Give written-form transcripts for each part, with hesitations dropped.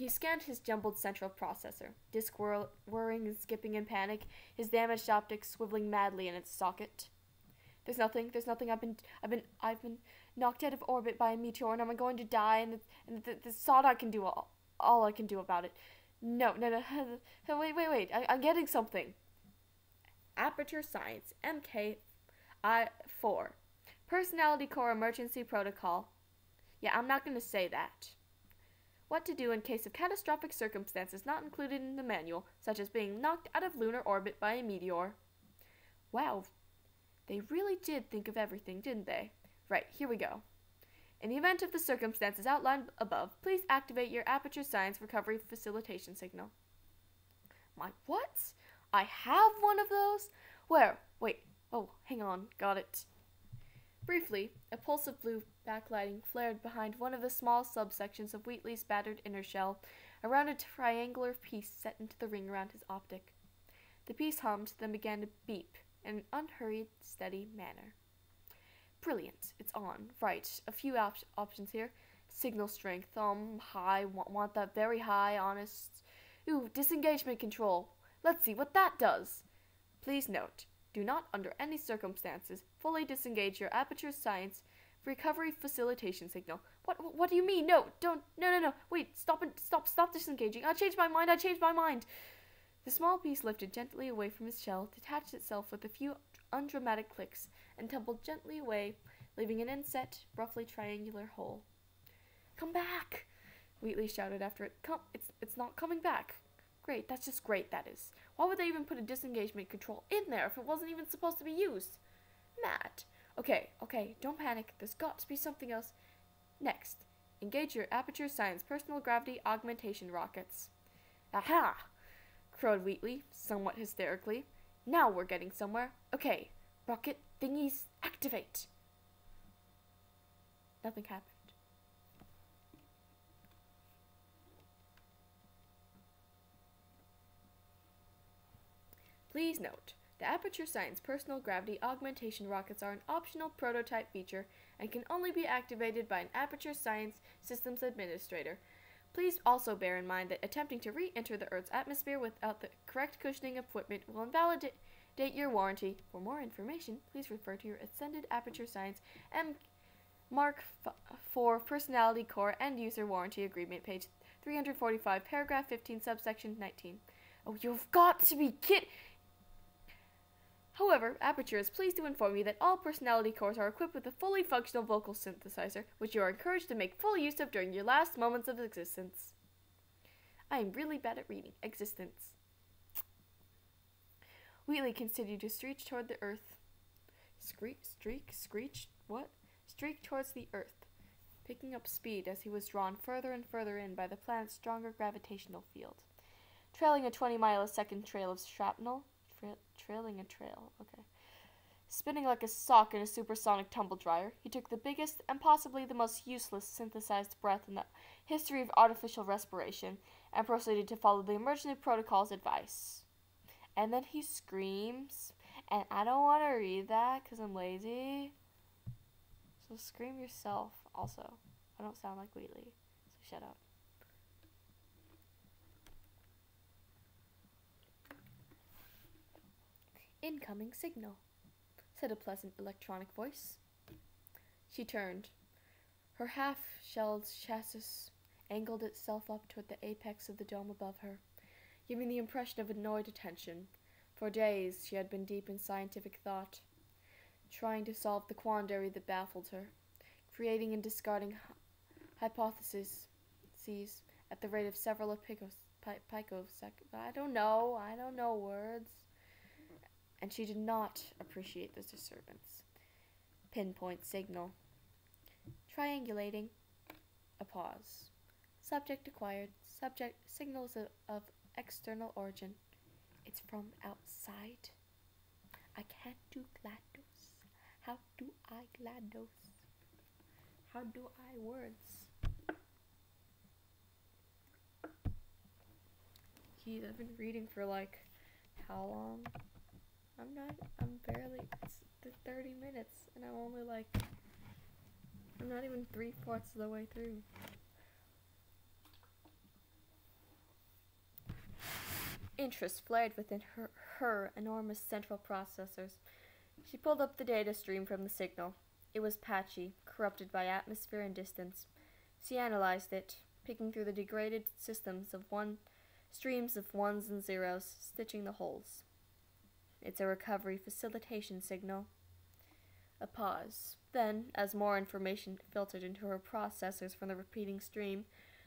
He scanned his jumbled central processor, disk whirring and skipping in panic, his damaged optics swiveling madly in its socket. There's nothing. I've been knocked out of orbit by a meteor, and I'm going to die. And the thought I can do all I can do about it. No. Wait. I'm getting something. Aperture Science, MK4. Personality Core Emergency Protocol. Yeah, I'm not going to say that. What to do in case of catastrophic circumstances not included in the manual, such as being knocked out of lunar orbit by a meteor. Wow, they really did think of everything, didn't they? Right, here we go. In the event of the circumstances outlined above, please activate your Aperture Science Recovery Facilitation Signal. My what? I have one of those? Where? Wait. Oh, hang on. Got it. Briefly, a pulse of blue backlighting flared behind one of the small subsections of Wheatley's battered inner shell, around a triangular piece set into the ring around his optic. The piece hummed, then began to beep in an unhurried, steady manner. Brilliant. It's on. Right. A few options here. Signal strength. High. Want that very high, honest. Ooh, disengagement control. Let's see what that does. Please note, do not, under any circumstances, fully disengage your Aperture Science Recovery Facilitation Signal. What do you mean? No, don't. No. Wait, stop disengaging. I changed my mind. The small piece lifted gently away from his shell, detached itself with a few undramatic clicks, and tumbled gently away, leaving an inset, roughly triangular hole. Come back! Wheatley shouted after it. It's not coming back. Great, that's just great, that is. Why would they even put a disengagement control in there if it wasn't even supposed to be used? Matt. Okay, don't panic. There's got to be something else. Next, engage your Aperture Science Personal Gravity Augmentation Rockets. Aha! Crowed Wheatley, somewhat hysterically. Now we're getting somewhere. Okay, rocket thingies, activate. Nothing happened. Please note, the Aperture Science Personal Gravity Augmentation Rockets are an optional prototype feature and can only be activated by an Aperture Science Systems Administrator. Please also bear in mind that attempting to re-enter the Earth's atmosphere without the correct cushioning equipment will invalidate your warranty. For more information, please refer to your Ascended Aperture Science Mark IV Personality Core and User Warranty Agreement, page 345, paragraph 15, subsection 19. Oh, you've got to be kidding! However, Aperture is pleased to inform you that all personality cores are equipped with a fully functional vocal synthesizer, which you are encouraged to make full use of during your last moments of existence. I am really bad at reading. Existence. Wheatley continued to streak toward the earth. Streak towards the earth, picking up speed as he was drawn further and further in by the planet's stronger gravitational field. Trailing a 20-mile-a-second trail of shrapnel, spinning like a sock in a supersonic tumble dryer, he took the biggest and possibly the most useless synthesized breath in the history of artificial respiration and proceeded to follow the emergency protocol's advice. And then he screams, and I don't want to read that because I'm lazy. So scream yourself also. I don't sound like Wheatley, so shut up. Incoming signal, said a pleasant electronic voice. She turned. Her half-shelled chassis angled itself up toward the apex of the dome above her, giving the impression of annoyed attention. For days she had been deep in scientific thought, trying to solve the quandary that baffled her, creating and discarding hypotheses at the rate of several picoseconds. I don't know words. And she did not appreciate this disturbance. Pinpoint signal. Triangulating. A pause. Subject acquired. Subject signals of external origin. It's from outside. I can't do GLaDOS. How do I GLaDOS? How do I words? Geez, I've been reading for like how long? I'm barely, it's 30 minutes, and I'm not even 3/4 of the way through. interest flared within her enormous central processors. She pulled up the data stream from the signal. It was patchy, corrupted by atmosphere and distance. She analyzed it, picking through the degraded streams of ones and zeros, stitching the holes. It's a recovery facilitation signal. A pause. Then, as more information filtered into her processors from the repeating stream,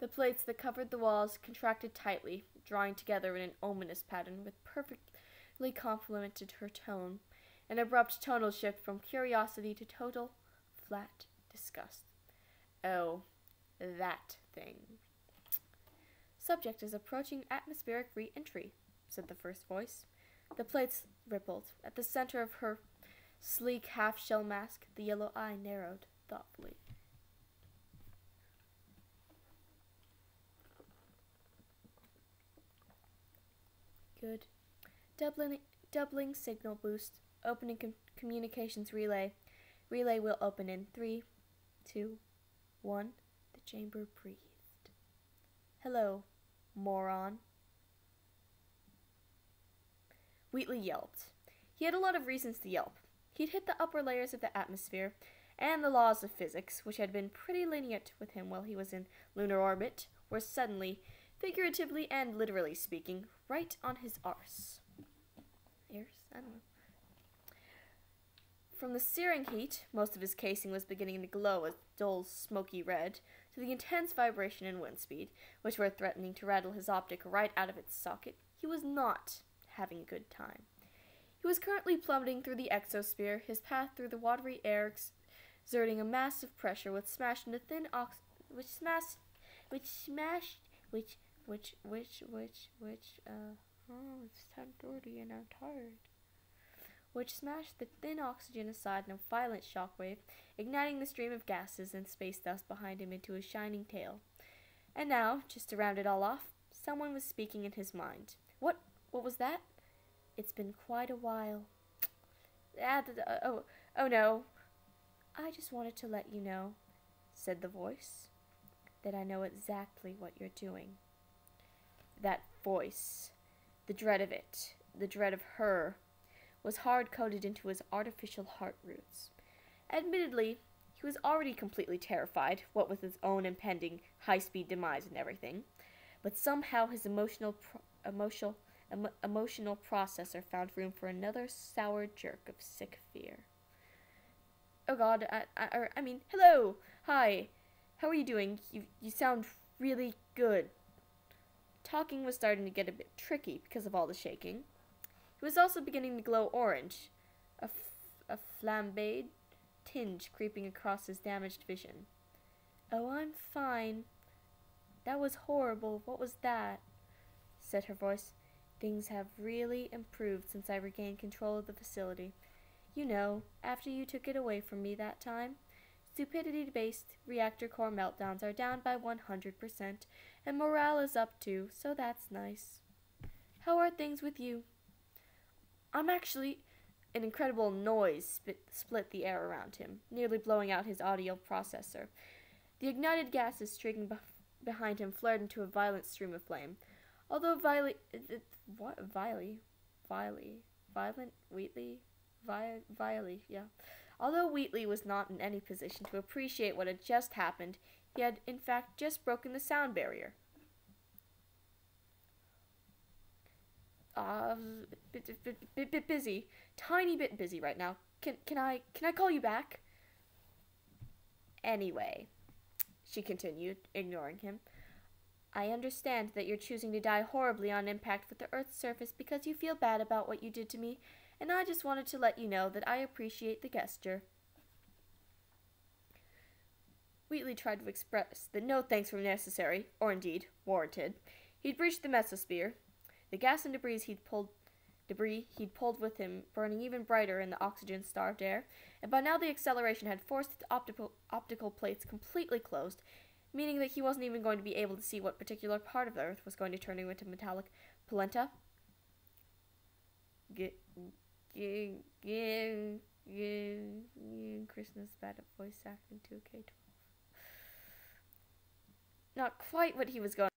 the plates that covered the walls contracted tightly, drawing together in an ominous pattern which perfectly complemented her tone, an abrupt tonal shift from curiosity to total, flat disgust. Oh, that thing. Subject is approaching atmospheric re-entry, said the first voice. The plates rippled. At the center of her sleek half-shell mask, the yellow eye narrowed thoughtfully. Good. Doubling signal boost. Opening communications relay. Relay will open in 3, 2, 1. The chamber breathed. Hello, moron. Wheatley yelped. He had a lot of reasons to yelp. He'd hit the upper layers of the atmosphere, and the laws of physics, which had been pretty lenient with him while he was in lunar orbit, were suddenly, figuratively and literally speaking, right on his arse. Ears? I don't know. From the searing heat, most of his casing was beginning to glow a dull, smoky red, to the intense vibration and wind speed, which were threatening to rattle his optic right out of its socket, he was not having a good time. He was currently plummeting through the exosphere, his path through the watery air exerting a massive pressure which smashed into thin it's 10:30 and I'm tired. Which smashed the thin oxygen aside in a violent shockwave, igniting the stream of gases and space dust behind him into a shining tail. And now, just to round it all off, someone was speaking in his mind. What was that? It's been quite a while. Oh no. I just wanted to let you know, said the voice, that I know exactly what you're doing. That voice, the dread of it, the dread of her, was hard-coded into his artificial heart roots. Admittedly, he was already completely terrified, what with his own impending high-speed demise and everything, but somehow his emotional processor found room for another sour jerk of sick fear. Oh God, I mean, hello, hi, how are you doing? You sound really good. Talking was starting to get a bit tricky because of all the shaking. He was also beginning to glow orange, a flambéed tinge creeping across his damaged vision. Oh, I'm fine. That was horrible. What was that? Said her voice. Things have really improved since I regained control of the facility. You know, after you took it away from me that time, stupidity-based reactor core meltdowns are down by 100%, and morale is up too, so that's nice. How are things with you? I'm actually... An incredible noise split the air around him, nearly blowing out his audio processor. The ignited gases streaking behind him flared into a violent stream of flame. Although Wheatley was not in any position to appreciate what had just happened, he had in fact just broken the sound barrier. Bit busy. Tiny bit busy right now. Can I call you back? Anyway, she continued, ignoring him, I understand that you're choosing to die horribly on impact with the Earth's surface because you feel bad about what you did to me, and I just wanted to let you know that I appreciate the gesture. Wheatley tried to express that no thanks were necessary, or indeed, warranted. He'd breached the mesosphere. The gas and debris he'd pulled with him burning even brighter in the oxygen-starved air, and by now the acceleration had forced the optical plates completely closed, meaning that he wasn't even going to be able to see what particular part of the Earth was going to turn into metallic polenta. Krishna's bad at voice acting 2K12. Not quite what he was going